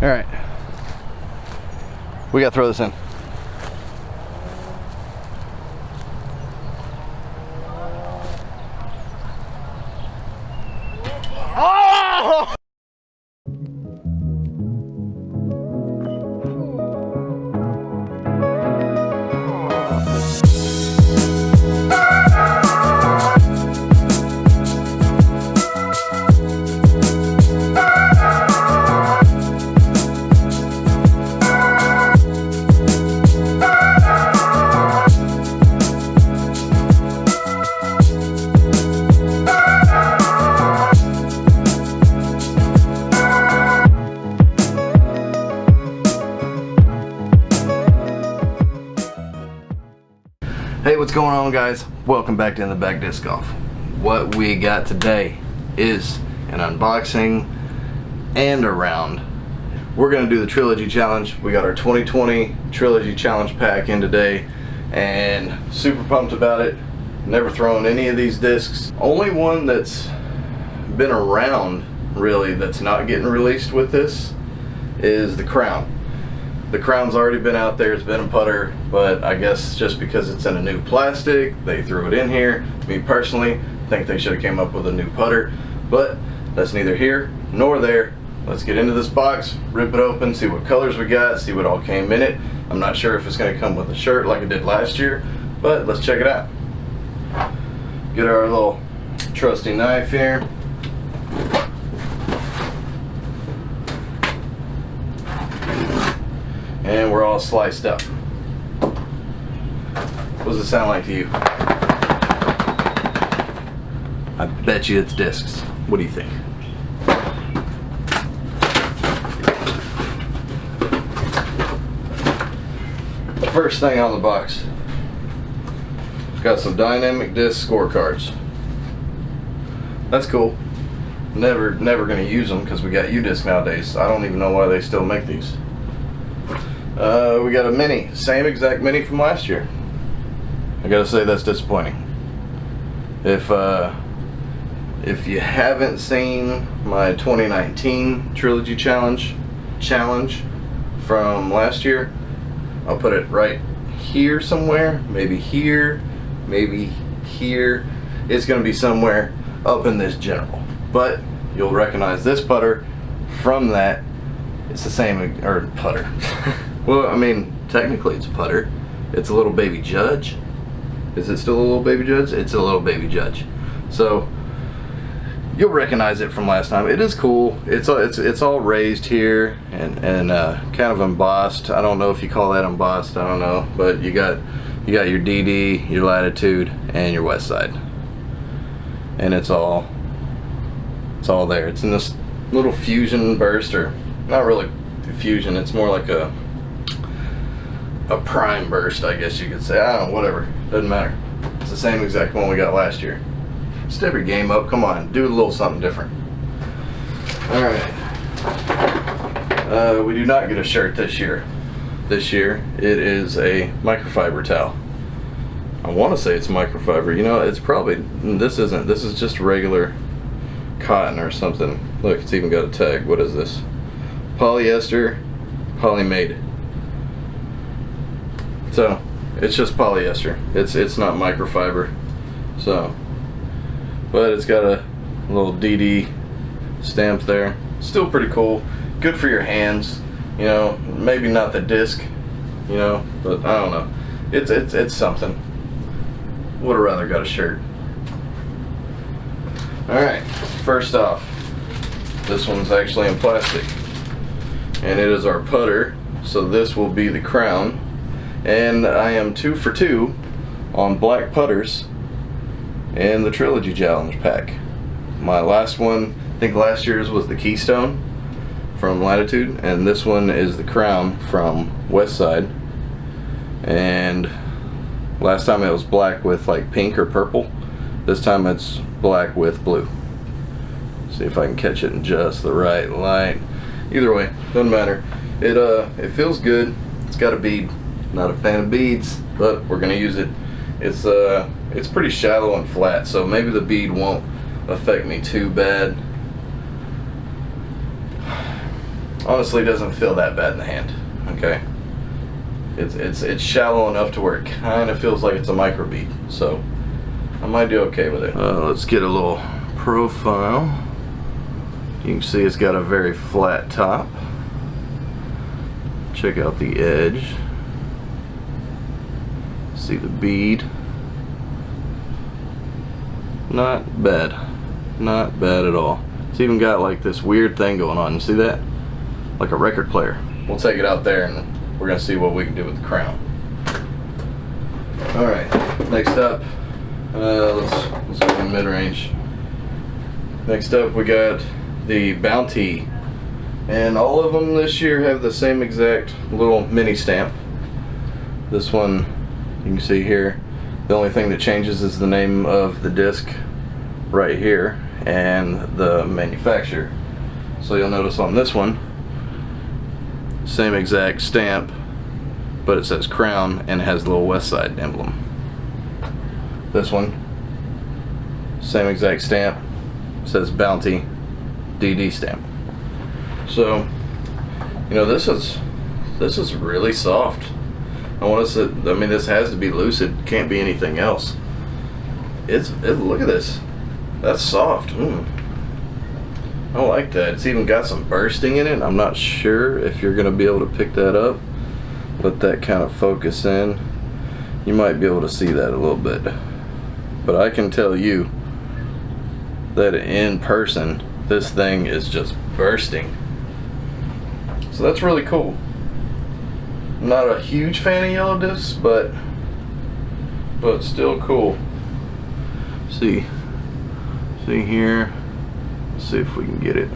All right, we gotta throw this in. Oh! Hey, what's going on, guys? Welcome back to In the Bag Disc Golf. What we got today is an unboxing and a round. We're gonna do the Trilogy Challenge. We got our 2020 Trilogy Challenge pack in today and super pumped about it. Never thrown any of these discs. Only one that's been around really that's not getting released with this is the Crown. The Crown's already been out there, it's been a putter, but I guess just because it's in a new plastic, they threw it in here. Me personally, think they should have came up with a new putter, but that's neither here nor there. Let's get into this box, rip it open, see what colors we got, see what all came in it. I'm not sure if it's gonna come with a shirt like it did last year, but let's check it out. Get our little trusty knife here. And we're all sliced up. What does it sound like to you? I bet you it's discs. What do you think? First thing on the box, got some dynamic disc scorecards. That's cool. Never gonna use them because we got U-disc nowadays. I don't even know why they still make these. We got a mini, same exact mini from last year. I gotta say that's disappointing. If you haven't seen my 2019 Trilogy Challenge from last year, I'll put it right here somewhere, maybe here, maybe here. It's gonna be somewhere up in this general, but you'll recognize this putter from that. It's the same, or putter. Well, I mean, technically it's a putter. It's a little baby Judge. Is it still a little baby Judge? It's a little baby Judge. So you'll recognize it from last time. It is cool. It's all raised here and kind of embossed. I don't know if you call that embossed. I don't know, but you got your DD, your Latitude, and your Westside, and it's all there. It's in this little fusion burst, or not really fusion. It's more like a prime burst, I guess you could say. I don't know, whatever, doesn't matter. It's the same exact one we got last year. Step your game up, come on, do a little something different. All right, we do not get a shirt this year. This year it is a microfiber towel. I want to say it's microfiber. You know, it's probably, this isn't. This is just regular cotton or something. Look, it's even got a tag. What is this? Polyester, polymade. So it's just polyester. It's not microfiber. So, but it's got a little DD stamp there. Still pretty cool. Good for your hands. You know, maybe not the disc. You know, but I don't know. It's something. Would have rather got a shirt. All right. First off, this one's actually in plastic, and it is our putter. So this will be the Crown. And I am 2 for 2 on black putters in the Trilogy Challenge pack. My last one, I think last year's was the Keystone from Latitude, and this one is the Crown from Westside. And last time it was black with like pink or purple. This time it's black with blue. See if I can catch it in just the right light. Either way, doesn't matter. It feels good. It's got a bead. Not a fan of beads, but we're gonna use it. It's pretty shallow and flat, so maybe the bead won't affect me too bad. honestly doesn't feel that bad in the hand. Okay, it's shallow enough to where it kind of feels like it's a micro bead, so I might do okay with it. Let's get a little profile. You can see it's got a very flat top. Check out the edge. See the bead. Not bad. Not bad at all. It's even got like this weird thing going on. You see that? Like a record player. We'll take it out there and we're gonna see what we can do with the crown. Alright, next up, let's go in mid-range. Next up we got the Bounty. And all of them this year have the same exact little mini stamp. This one, you can see here, the only thing that changes is the name of the disc right here and the manufacturer. So you'll notice on this one, same exact stamp, but it says Crown and has the little Westside emblem. This one, same exact stamp, says Bounty, DD stamp. So, you know, this is really soft. I mean, this has to be lucid. Can't be anything else. Look at this. That's soft. I like that. It's even got some bursting in it. I'm not sure if you're gonna be able to pick that up. Let that kind of focus in. You might be able to see that a little bit. But I can tell you that in person, this thing is just bursting. So that's really cool. I'm not a huge fan of yellow discs, but still cool. See here. Let's see if we can get it.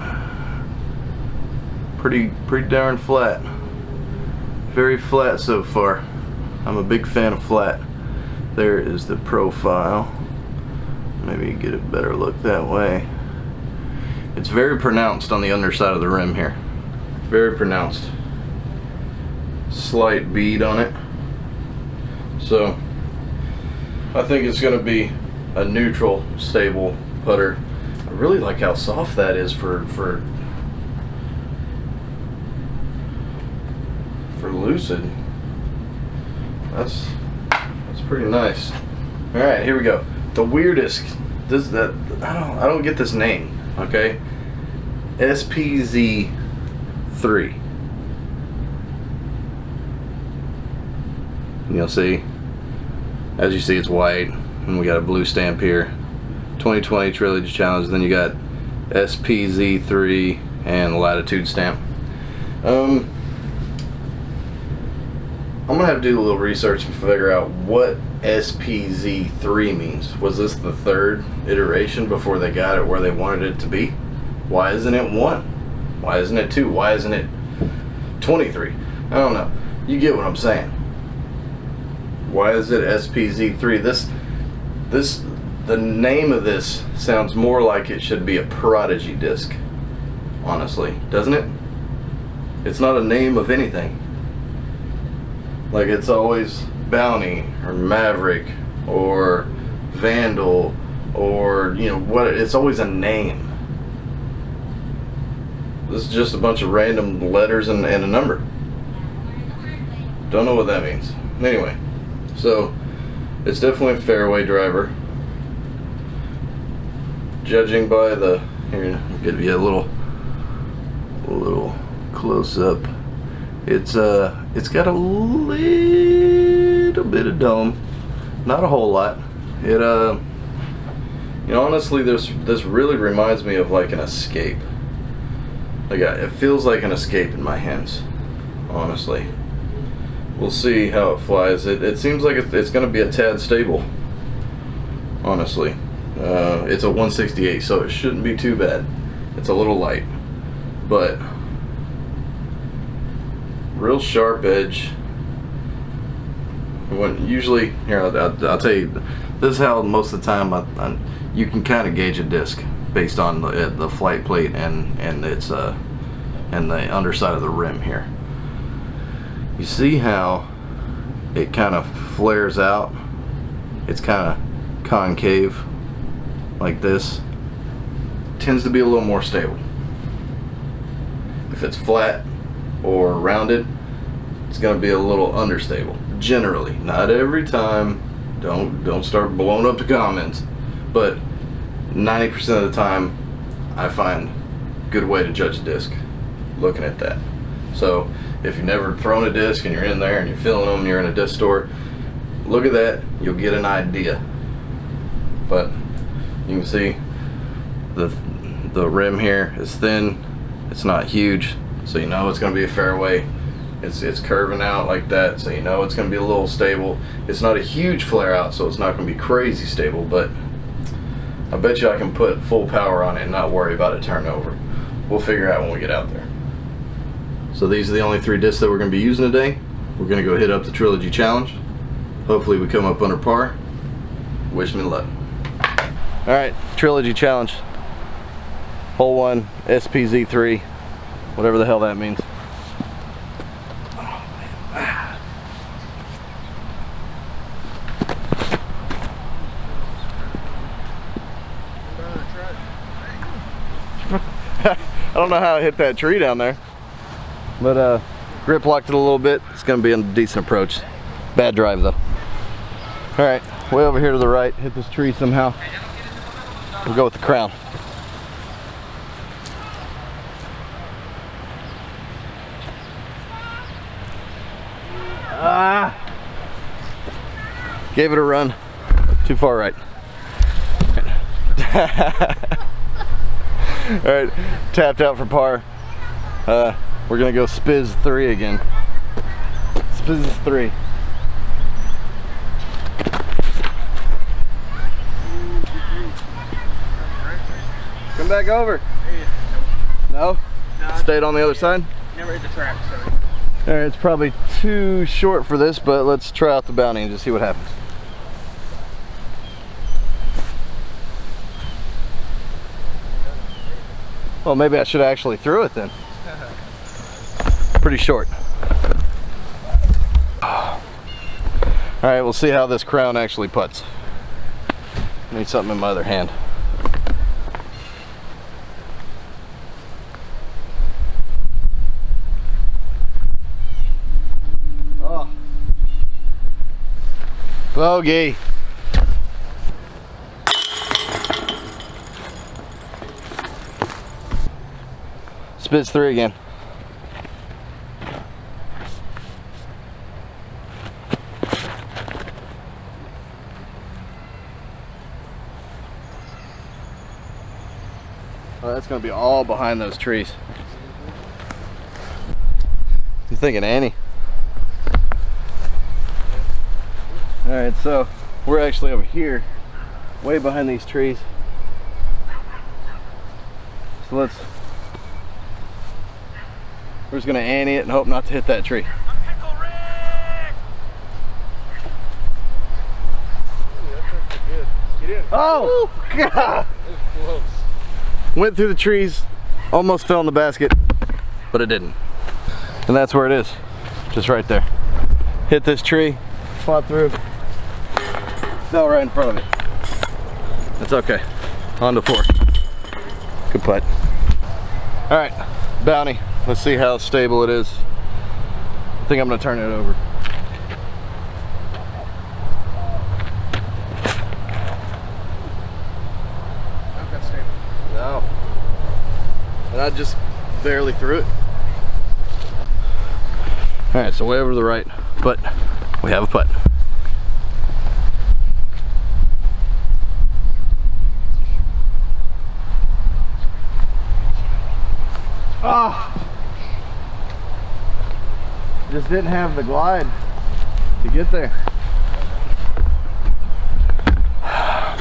Pretty darn flat. Very flat so far. I'm a big fan of flat. There is the profile. Maybe get a better look that way. It's very pronounced on the underside of the rim here. Very pronounced. Slight bead on it. So I think it's going to be a neutral, stable putter. I really like how soft that is for lucid. That's pretty nice. All right, here we go. The weirdest. I don't get this name. Okay, SPZ3. You'll see, as you see, it's white, and we got a blue stamp here. 2020 Trilogy Challenge. Then you got SPZ3 and the Latitude stamp. I'm gonna have to do a little research and figure out what SPZ3 means. Was this the third iteration before they got it where they wanted it to be? Why isn't it 1? Why isn't it 2? Why isn't it 23? I don't know. You get what I'm saying. Why is it SPZ3? The name of this sounds more like it should be a Prodigy disc, honestly, doesn't it? It's not a name of anything. Like, it's always Bounty or Maverick or Vandal or, you know, what? It's always a name. This is just a bunch of random letters and a number. Don't know what that means. Anyway, so it's definitely a fairway driver. Judging by the, here, I'll give you a little close up. It's got a little bit of dome, not a whole lot. It you know, honestly, this really reminds me of like an Escape. Like, it feels like an Escape in my hands, honestly. We'll see how it flies. It seems like it's going to be a tad stable, honestly. It's a 168, so it shouldn't be too bad. It's a little light, but real sharp edge. When usually, here, I'll tell you, this is how most of the time you can kind of gauge a disc based on the flight plate and its and the underside of the rim here. You see how it kind of flares out? It's kind of concave like this. Tends to be a little more stable. If it's flat or rounded, it's going to be a little understable. Generally, not every time. Don't start blowing up the comments, but 90% of the time I find a good way to judge a disc looking at that. So if you've never thrown a disc and you're in there and you're feeling them, you're in a disc store, look at that, you'll get an idea. But you can see the rim here is thin, it's not huge, so you know it's going to be a fairway. It's curving out like that, so you know it's going to be a little stable. It's not a huge flare out, so it's not going to be crazy stable, but I bet you I can put full power on it and not worry about it turning over. We'll figure out when we get out there. So these are the only 3 discs that we're going to be using today. We're going to go hit up the Trilogy Challenge. Hopefully we come up under par. Wish me luck. Alright, Trilogy Challenge. Hole 1, SPZ3, whatever the hell that means. I don't know how I hit that tree down there, but grip locked it a little bit. It's going to be a decent approach. Bad drive though. Alright, way over here to the right, hit this tree somehow. We'll go with the crown. Gave it a run. Too far right. Alright, tapped out for par. We're gonna go Spiz 3 again. Spiz 3. Come back over. No? Stayed on the other side? Never hit the track, so. Alright, it's probably too short for this, but let's try out the bounty and just see what happens. Well, maybe I should have actually threw it then. Pretty short. Alright, we'll see how this crown actually putts. I need something in my other hand. Oh. Bogey. Spiz 3 again. Oh, that's going to be all behind those trees. You thinking, Annie? Alright, so we're actually over here, way behind these trees. So we're just gonna Annie it and hope not to hit that tree. Oh, God! Went through the trees, almost fell in the basket, but it didn't. And that's where it is, just right there. Hit this tree, fought through, fell right in front of it. That's okay. On to 4. Good putt. All right, bounty. Let's see how stable it is. I think I'm gonna turn it over. Not that stable. No. And I just barely threw it. All right, so way over to the right, but we have a putt. Ah! Just didn't have the glide to get there.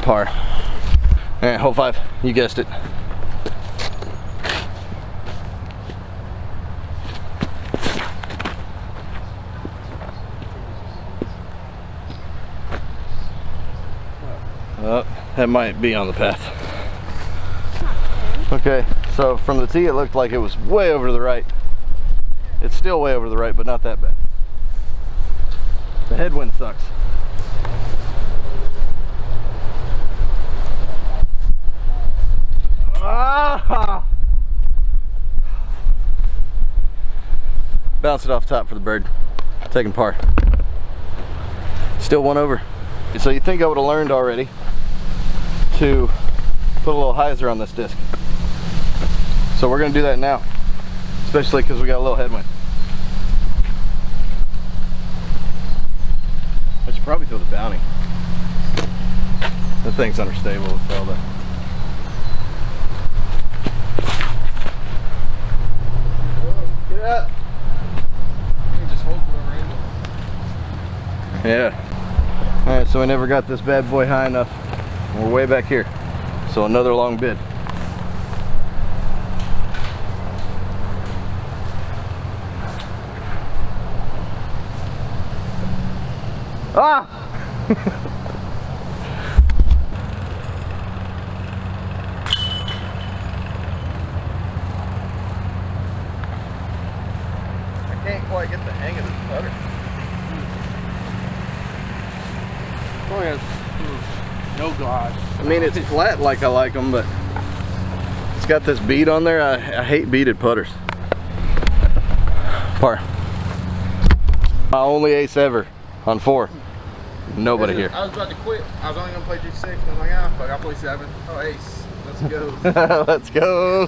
Par. All right, hole 5. You guessed it. Oh, that might be on the path. Okay, so from the tee it looked like it was way over to the right. It's still way over to the right, but not that bad. The headwind sucks. Ah! Bounce it off top for the bird. Taking par. Still one over. So you think I would have learned already to put a little hyzer on this disc. So we're gonna do that now, especially because we got a little headwind. I should probably throw the bounty. That thing's unstable with all that. Get up. You can just hold whatever angle. Yeah. Alright, so we never got this bad boy high enough. We're way back here. So another long bid. Ah! I can't quite get the hang of this putter. Oh yeah. No God. I mean, it's flat like I like them, but it's got this bead on there. I hate beaded putters. Par. My only ace ever on 4. Nobody here. I was about to quit. I was only gonna play 3-6, and I'm like, ah, fuck, I'll play 7. Oh, ace. Let's go. Let's go.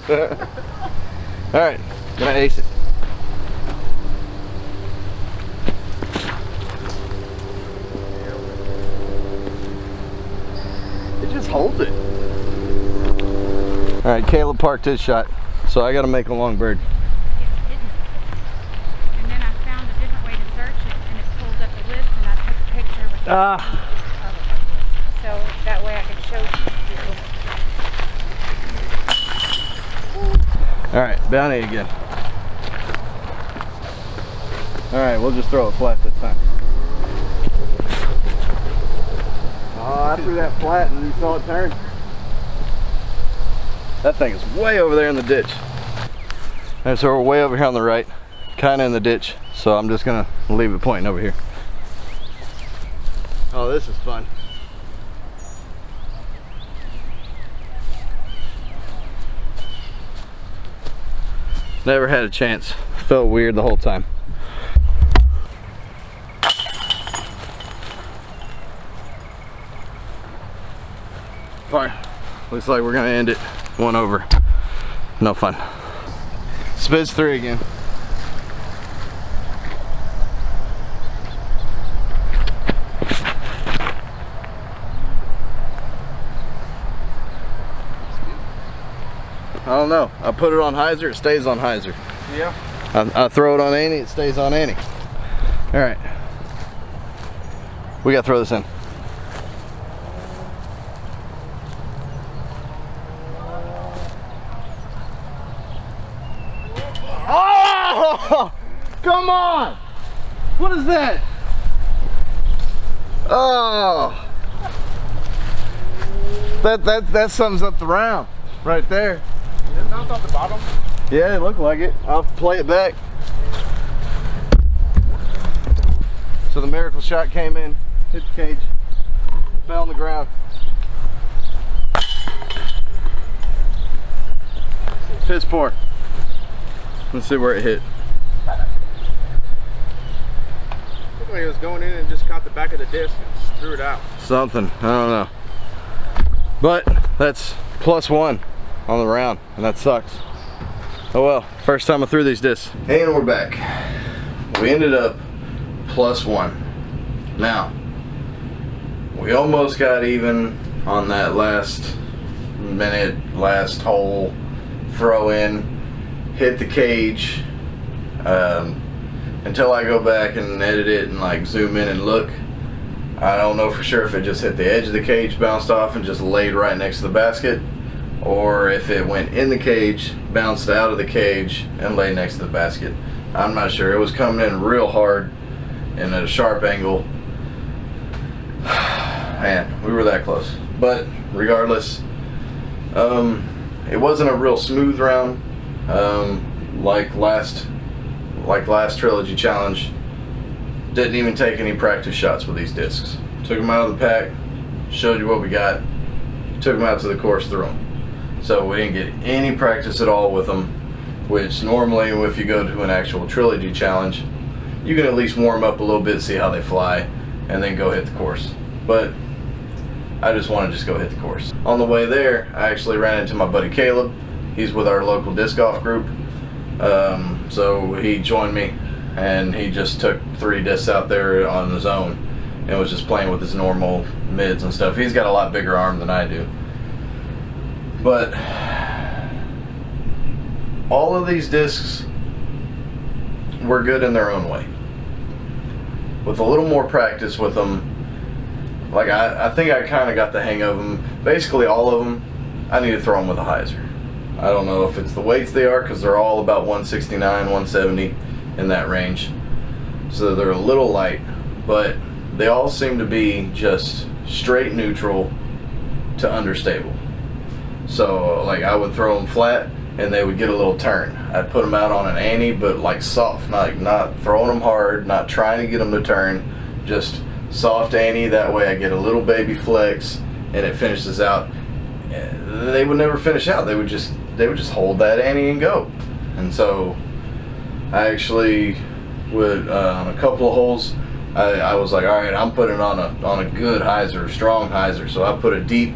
All right, gonna ace it. It just holds it. All right, Caleb parked his shot, so I got to make a long bird. And then I found a different way to search it, and it pulled up the list, and I took a picture with the so that way I could show people. All right, bounty again. All right, we'll just throw it flat this time. Oh, I threw that flat and you saw it turn. That thing is way over there in the ditch. And so we're way over here on the right, kind of in the ditch. So I'm just gonna leave it pointing over here. Oh, this is fun. Never had a chance. Felt weird the whole time. Fine. Looks like we're gonna end it 1 over. No fun. Spids 3 again. I don't know. I put it on hyzer, it stays on hyzer. Yeah. I throw it on Annie, it stays on Annie. All right. We gotta throw this in. Oh! Come on! What is that? Oh! That sums up the round right there. Is it not off the bottom? Yeah, it looked like it. I'll play it back. So the miracle shot came in, hit the cage, fell on the ground. Piss poor. Let's see where it hit. Looked like it was going in and just caught the back of the disc and just threw it out. Something, I don't know. But that's +1 on the round, and that sucks. Oh well, first time I threw these discs. And we're back. We ended up +1. Now, we almost got even on that last minute, last hole throw in. Hit the cage. Until I go back and edit it and like zoom in and look, I don't know for sure if it just hit the edge of the cage, bounced off and just laid right next to the basket, or if it went in the cage, bounced out of the cage and laid next to the basket. I'm not sure. It was coming in real hard and at a sharp angle. Man, we were that close. But regardless, it wasn't a real smooth round. Like last Trilogy challenge, didn't even take any practice shots with these discs. Took them out of the pack, showed you what we got, took them out to the course, threw them. So we didn't get any practice at all with them. which normally if you go to an actual Trilogy challenge, you can at least warm up a little bit, see how they fly, and then go hit the course. But I just want to just go hit the course. On the way there, I actually ran into my buddy Caleb. He's with our local disc golf group. So he joined me, and he just took 3 discs out there on his own and was just playing with his normal mids and stuff. He's got a lot bigger arm than I do. But all of these discs were good in their own way. With a little more practice with them, like I think I kind of got the hang of them. Basically all of them, I need to throw them with a hyzer. I don't know if it's the weights they are, because they're all about 169, 170 in that range. So they're a little light, but they all seem to be just straight neutral to understable. So like I would throw them flat and they would get a little turn. I'd put them out on an ante, but like soft, not throwing them hard, not trying to get them to turn, just soft ante. That way I get a little baby flex and it finishes out. They would never finish out. They would just hold that ante and go. And so I actually would on a couple of holes, I was like, all right, I'm putting on a good hyzer, strong hyzer. So I put a deep,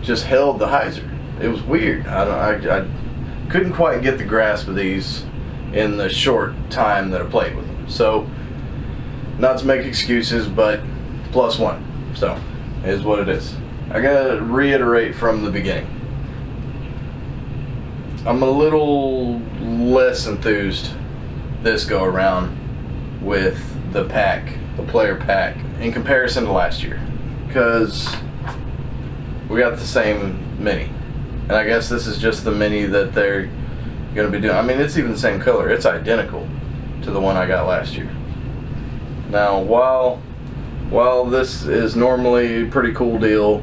just held the hyzer. It was weird. I couldn't quite get the grasp of these in the short time that I played with them. So, not to make excuses, but +1. So, it is what it is. I gotta reiterate from the beginning. I'm a little less enthused this go around with the pack, the player pack, in comparison to last year. Because we got the same mini. And I guess this is just the mini that they're going to be doing. I mean, it's even the same color. It's identical to the one I got last year. Now, while this is normally a pretty cool deal,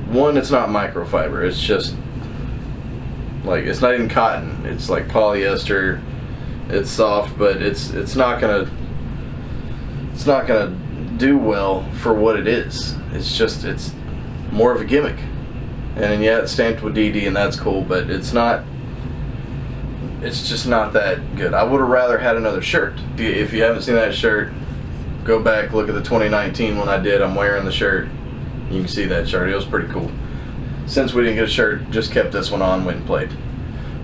one, it's not microfiber. It's just like, it's not even cotton. It's like polyester. It's soft, but it's not gonna do well for what it is. It's more of a gimmick. And yeah, it's stamped with DD, and that's cool, but it's just not that good. I would have rather had another shirt. If you haven't seen that shirt, go back, look at the 2019 one I did. I'm wearing the shirt. You can see that shirt. It was pretty cool. Since we didn't get a shirt, just kept this one on, went and played.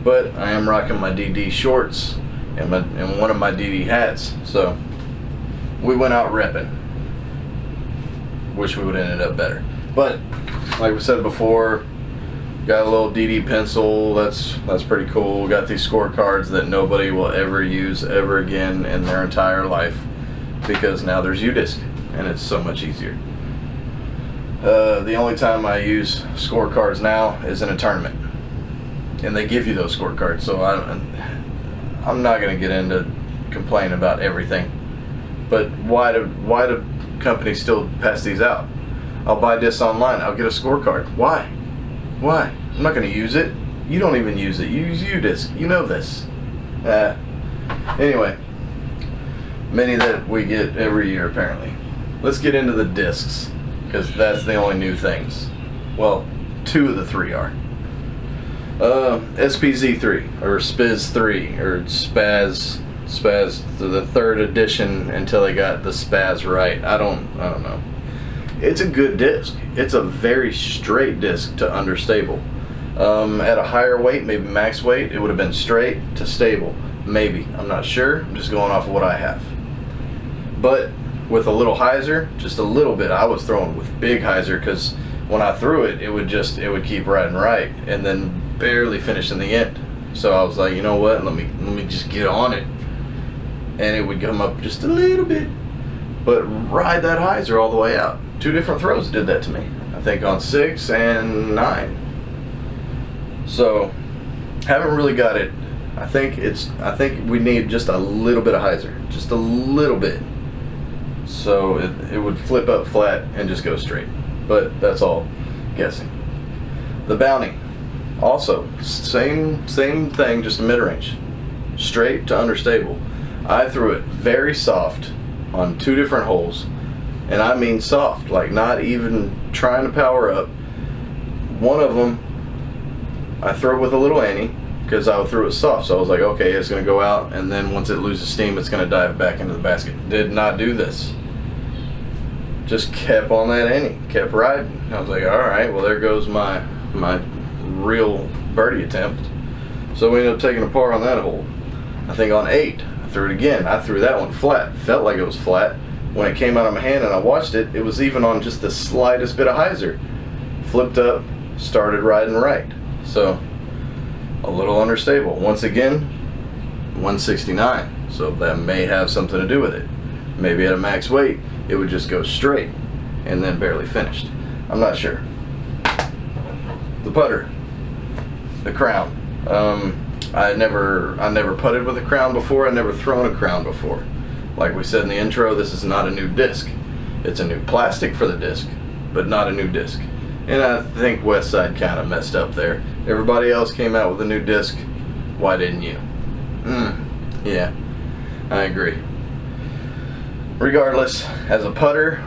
But I am rocking my DD shorts and one of my DD hats. So we went out repping. Wish we would have ended up better. But like we said before, got a little DD pencil. That's pretty cool. Got these scorecards that nobody will ever use ever again in their entire life, because now there's UDisc and it's so much easier. The only time I use scorecards now is in a tournament, and they give you those scorecards. So I'm not going to get into complaining about everything, but why do companies still pass these out? I'll buy this online. I'll get a scorecard. Why? I'm not going to use it. You don't even use it. You use UDisc. You know this. Anyway, many that we get every year apparently. Let's get into the discs, because that's the only new things. Well, 2 of the 3 are. SPZ3 or Spiz3 or Spaz, the 3rd edition until they got the Spaz right. I don't know. It's a good disc. It's a very straight disc to understable. At a higher weight, maybe max weight, it would have been straight to stable. Maybe. I'm not sure. I'm just going off of what I have. But with a little hyzer, just a little bit, I was throwing with big hyzer, because when I threw it, it would keep riding right and then barely finish in the end. So I was like, you know what? Let me just get on it, and it would come up just a little bit, but ride that hyzer all the way out. 2 different throws did that to me. I think on 6 and 9. So haven't really got it. I think we need just a little bit of hyzer, just a little bit, so it would flip up flat and just go straight. But that's all guessing. The Bounty, also same thing, just a mid-range, straight to understable. I threw it very soft on 2 different holes, and I mean soft, like not even trying to power up. One of them I threw it with a little ante, because I threw it soft. So I was like, okay, it's going to go out, and then once it loses steam, it's going to dive back into the basket. Did not do this. Just kept on that ante, kept riding. I was like, all right, well, there goes my real birdie attempt. So we ended up taking a par on that hole. I think on 8, I threw it again. I threw that one flat. Felt like it was flat. When it came out of my hand and I watched it, it was even on just the slightest bit of hyzer. Flipped up, started riding right. So a little understable. Once again, 169. So that may have something to do with it. Maybe at a max weight, it would just go straight and then barely finished. I'm not sure. The putter, the crown. I never putted with a crown before. I never thrown a crown before. Like we said in the intro, this is not a new disc. It's a new plastic for the disc, but not a new disc. And I think Westside kind of messed up there. Everybody else came out with a new disc. Why didn't you? Yeah, I agree. Regardless, as a putter,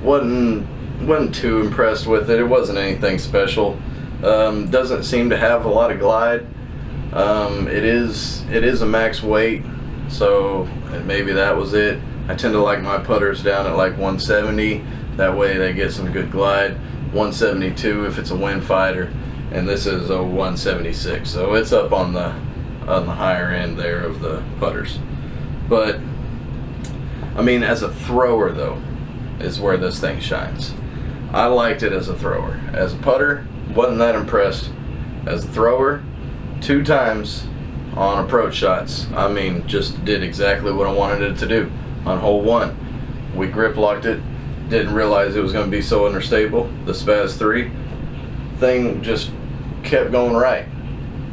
wasn't too impressed with it. It wasn't anything special. Doesn't seem to have a lot of glide. It is a max weight, so maybe that was it. I tend to like my putters down at like 170. That way they get some good glide. 172 if it's a wind fighter, and this is a 176, so it's up on the higher end there of the putters. But I mean, as a thrower though, is where this thing shines. I liked it as a thrower. As a putter, wasn't that impressed. As a thrower, 2 times on approach shots, I mean, just did exactly what I wanted it to do. On hole 1, we grip locked it, didn't realize it was going to be so understable. The Spaz 3 thing just kept going right,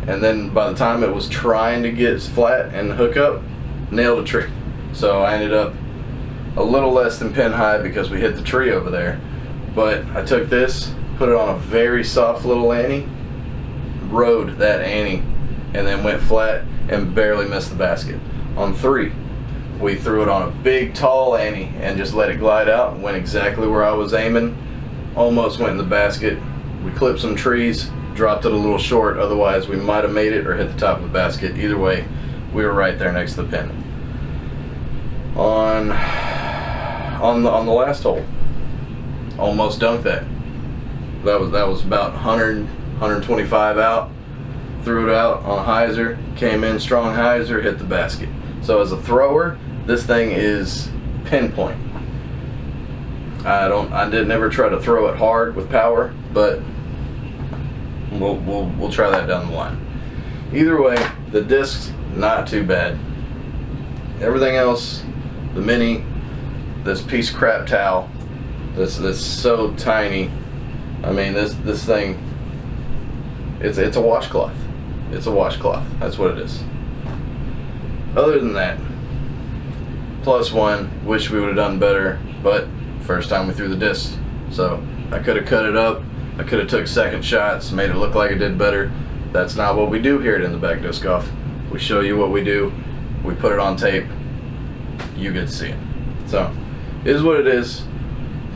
and then by the time it was trying to get flat and hook up, nailed a tree. So I ended up a little less than pin high because we hit the tree over there. But I took this, put it on a very soft little ante, rode that ante, and then went flat and barely missed the basket. On 3, we threw it on a big tall ante and just let it glide out. Went exactly where I was aiming, almost went in the basket. We clipped some trees, dropped it a little short, otherwise we might have made it or hit the top of the basket. Either way, we were right there next to the pin. On the last hole, almost dunked that. That was about 125 out. Threw it out on a hyzer, came in strong hyzer, hit the basket. So as a thrower, this thing is pinpoint. I did never try to throw it hard with power, but we'll try that down the line. Either way, the disc's not too bad. Everything else, the mini, this piece of crap towel, that's so tiny. I mean, this thing, it's a washcloth. It's a washcloth. That's what it is. Other than that, +1. Wish we would have done better, but first time we threw the disc, so I could have cut it up. I could have took second shots, made it look like it did better. That's not what we do here at In the Bag Disc Golf. We show you what we do. We put it on tape. You get to see it. So, it is what it is.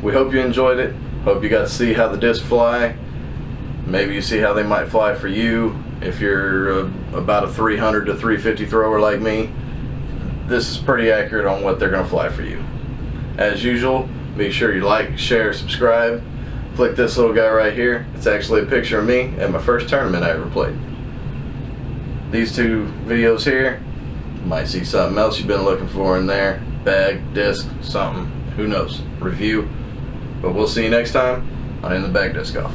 We hope you enjoyed it. Hope you got to see how the discs fly. Maybe you see how they might fly for you. If you're about a 300 to 350 thrower like me, this is pretty accurate on what they're going to fly for you. As usual, be sure you like, share, subscribe. Click this little guy right here. It's actually a picture of me at my first tournament I ever played. These 2 videos here, you might see something else you've been looking for in there. Bag, disc, something, who knows, review. But we'll see you next time on In the Bag Disc Golf.